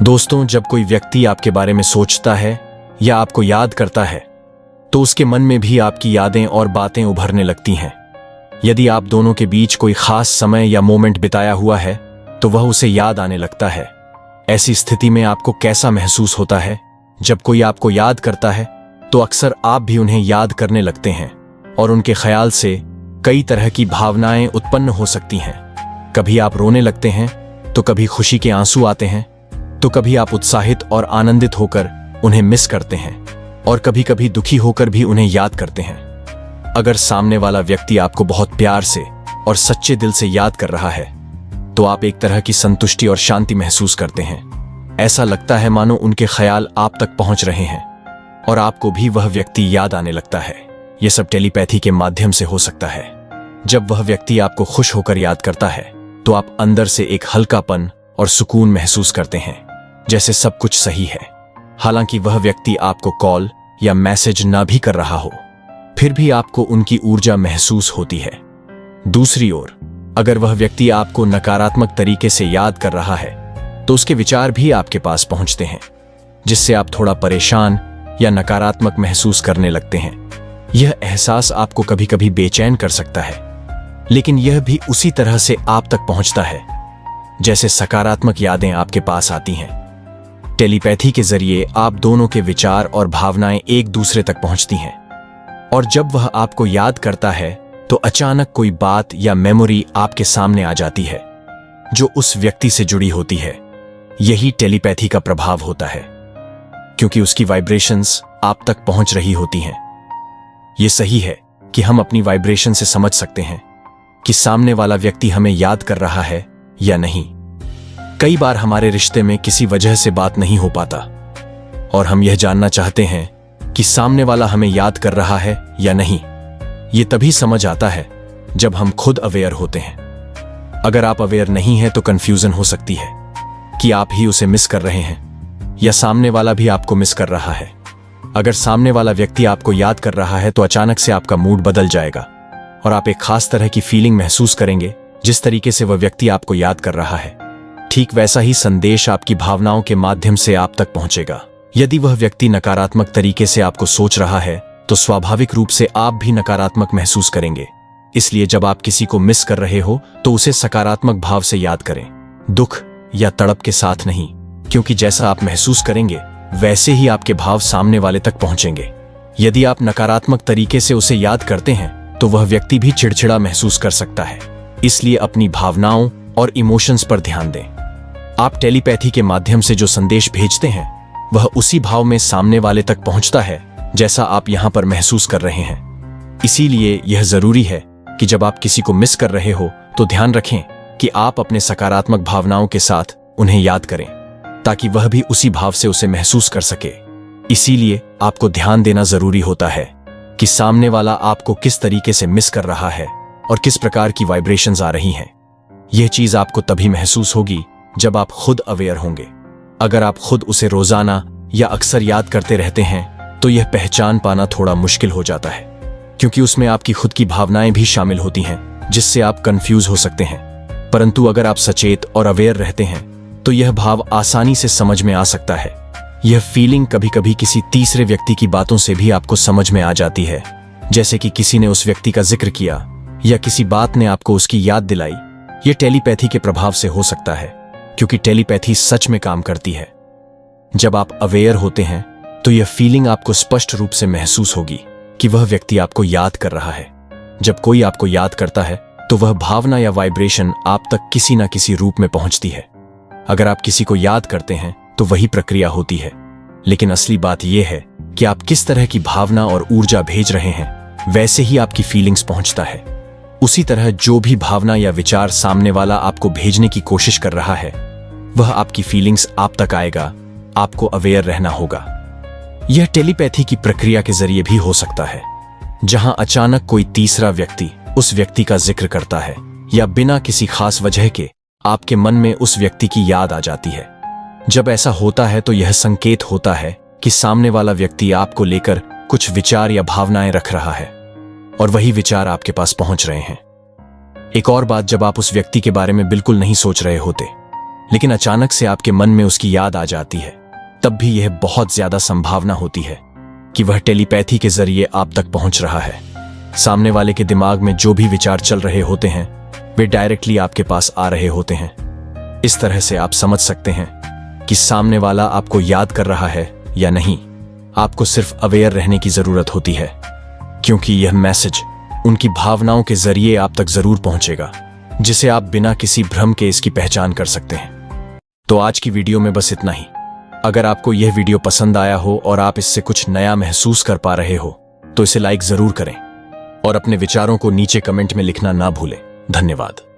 दोस्तों, जब कोई व्यक्ति आपके बारे में सोचता है या आपको याद करता है तो उसके मन में भी आपकी यादें और बातें उभरने लगती हैं। यदि आप दोनों के बीच कोई खास समय या मोमेंट बिताया हुआ है तो वह उसे याद आने लगता है। ऐसी स्थिति में आपको कैसा महसूस होता है? जब कोई आपको याद करता है तो अक्सर आप भी उन्हें याद करने लगते हैं और उनके ख्याल से कई तरह की भावनाएं उत्पन्न हो सकती हैं। कभी आप रोने लगते हैं तो कभी खुशी के आंसू आते हैं, तो कभी आप उत्साहित और आनंदित होकर उन्हें मिस करते हैं और कभी कभी दुखी होकर भी उन्हें याद करते हैं। अगर सामने वाला व्यक्ति आपको बहुत प्यार से और सच्चे दिल से याद कर रहा है तो आप एक तरह की संतुष्टि और शांति महसूस करते हैं। ऐसा लगता है मानो उनके ख्याल आप तक पहुंच रहे हैं और आपको भी वह व्यक्ति याद आने लगता है। यह सब टेलीपैथी के माध्यम से हो सकता है। जब वह व्यक्ति आपको खुश होकर याद करता है तो आप अंदर से एक हल्कापन और सुकून महसूस करते हैं, जैसे सब कुछ सही है। हालांकि वह व्यक्ति आपको कॉल या मैसेज ना भी कर रहा हो, फिर भी आपको उनकी ऊर्जा महसूस होती है। दूसरी ओर, अगर वह व्यक्ति आपको नकारात्मक तरीके से याद कर रहा है तो उसके विचार भी आपके पास पहुंचते हैं, जिससे आप थोड़ा परेशान या नकारात्मक महसूस करने लगते हैं। यह एहसास आपको कभी कभी बेचैन कर सकता है, लेकिन यह भी उसी तरह से आप तक पहुंचता है जैसे सकारात्मक यादें आपके पास आती हैं। टेलीपैथी के जरिए आप दोनों के विचार और भावनाएं एक दूसरे तक पहुंचती हैं, और जब वह आपको याद करता है तो अचानक कोई बात या मेमोरी आपके सामने आ जाती है जो उस व्यक्ति से जुड़ी होती है। यही टेलीपैथी का प्रभाव होता है, क्योंकि उसकी वाइब्रेशंस आप तक पहुंच रही होती हैं। यह सही है कि हम अपनी वाइब्रेशन से समझ सकते हैं कि सामने वाला व्यक्ति हमें याद कर रहा है या नहीं। कई बार हमारे रिश्ते में किसी वजह से बात नहीं हो पाता और हम यह जानना चाहते हैं कि सामने वाला हमें याद कर रहा है या नहीं। यह तभी समझ आता है जब हम खुद अवेयर होते हैं। अगर आप अवेयर नहीं हैं तो कंफ्यूजन हो सकती है कि आप ही उसे मिस कर रहे हैं या सामने वाला भी आपको मिस कर रहा है। अगर सामने वाला व्यक्ति आपको याद कर रहा है तो अचानक से आपका मूड बदल जाएगा और आप एक खास तरह की फीलिंग महसूस करेंगे। जिस तरीके से वह व्यक्ति आपको याद कर रहा है, ठीक वैसा ही संदेश आपकी भावनाओं के माध्यम से आप तक पहुंचेगा। यदि वह व्यक्ति नकारात्मक तरीके से आपको सोच रहा है तो स्वाभाविक रूप से आप भी नकारात्मक महसूस करेंगे। इसलिए जब आप किसी को मिस कर रहे हो तो उसे सकारात्मक भाव से याद करें, दुख या तड़प के साथ नहीं, क्योंकि जैसा आप महसूस करेंगे वैसे ही आपके भाव सामने वाले तक पहुंचेंगे। यदि आप नकारात्मक तरीके से उसे याद करते हैं तो वह व्यक्ति भी चिड़चिड़ा महसूस कर सकता है। इसलिए अपनी भावनाओं और इमोशंस पर ध्यान दें। आप टेलीपैथी के माध्यम से जो संदेश भेजते हैं वह उसी भाव में सामने वाले तक पहुंचता है जैसा आप यहां पर महसूस कर रहे हैं। इसीलिए यह जरूरी है कि जब आप किसी को मिस कर रहे हो तो ध्यान रखें कि आप अपने सकारात्मक भावनाओं के साथ उन्हें याद करें, ताकि वह भी उसी भाव से उसे महसूस कर सके। इसीलिए आपको ध्यान देना जरूरी होता है कि सामने वाला आपको किस तरीके से मिस कर रहा है और किस प्रकार की वाइब्रेशंस आ रही हैं। यह चीज आपको तभी महसूस होगी जब आप खुद अवेयर होंगे। अगर आप खुद उसे रोजाना या अक्सर याद करते रहते हैं तो यह पहचान पाना थोड़ा मुश्किल हो जाता है, क्योंकि उसमें आपकी खुद की भावनाएं भी शामिल होती हैं जिससे आप कंफ्यूज हो सकते हैं। परंतु अगर आप सचेत और अवेयर रहते हैं तो यह भाव आसानी से समझ में आ सकता है। यह फीलिंग कभी कभी किसी तीसरे व्यक्ति की बातों से भी आपको समझ में आ जाती है, जैसे कि किसी ने उस व्यक्ति का जिक्र किया या किसी बात ने आपको उसकी याद दिलाई। यह टेलीपैथी के प्रभाव से हो सकता है, क्योंकि टेलीपैथी सच में काम करती है। जब आप अवेयर होते हैं तो यह फीलिंग आपको स्पष्ट रूप से महसूस होगी कि वह व्यक्ति आपको याद कर रहा है। जब कोई आपको याद करता है तो वह भावना या वाइब्रेशन आप तक किसी ना किसी रूप में पहुंचती है। अगर आप किसी को याद करते हैं तो वही प्रक्रिया होती है, लेकिन असली बात यह है कि आप किस तरह की भावना और ऊर्जा भेज रहे हैं वैसे ही आपकी फीलिंग्स पहुंचता है। उसी तरह जो भी भावना या विचार सामने वाला आपको भेजने की कोशिश कर रहा है वह आपकी फीलिंग्स आप तक आएगा। आपको अवेयर रहना होगा। यह टेलीपैथी की प्रक्रिया के जरिए भी हो सकता है, जहां अचानक कोई तीसरा व्यक्ति उस व्यक्ति का जिक्र करता है या बिना किसी खास वजह के आपके मन में उस व्यक्ति की याद आ जाती है। जब ऐसा होता है तो यह संकेत होता है कि सामने वाला व्यक्ति आपको लेकर कुछ विचार या भावनाएं रख रहा है और वही विचार आपके पास पहुंच रहे हैं। एक और बात, जब आप उस व्यक्ति के बारे में बिल्कुल नहीं सोच रहे होते लेकिन अचानक से आपके मन में उसकी याद आ जाती है, तब भी यह बहुत ज्यादा संभावना होती है कि वह टेलीपैथी के जरिए आप तक पहुंच रहा है। सामने वाले के दिमाग में जो भी विचार चल रहे होते हैं वे डायरेक्टली आपके पास आ रहे होते हैं। इस तरह से आप समझ सकते हैं कि सामने वाला आपको याद कर रहा है या नहीं। आपको सिर्फ अवेयर रहने की जरूरत होती है, क्योंकि यह मैसेज उनकी भावनाओं के जरिए आप तक जरूर पहुंचेगा, जिसे आप बिना किसी भ्रम के इसकी पहचान कर सकते हैं। तो आज की वीडियो में बस इतना ही। अगर आपको यह वीडियो पसंद आया हो और आप इससे कुछ नया महसूस कर पा रहे हो तो इसे लाइक जरूर करें और अपने विचारों को नीचे कमेंट में लिखना ना भूलें। धन्यवाद।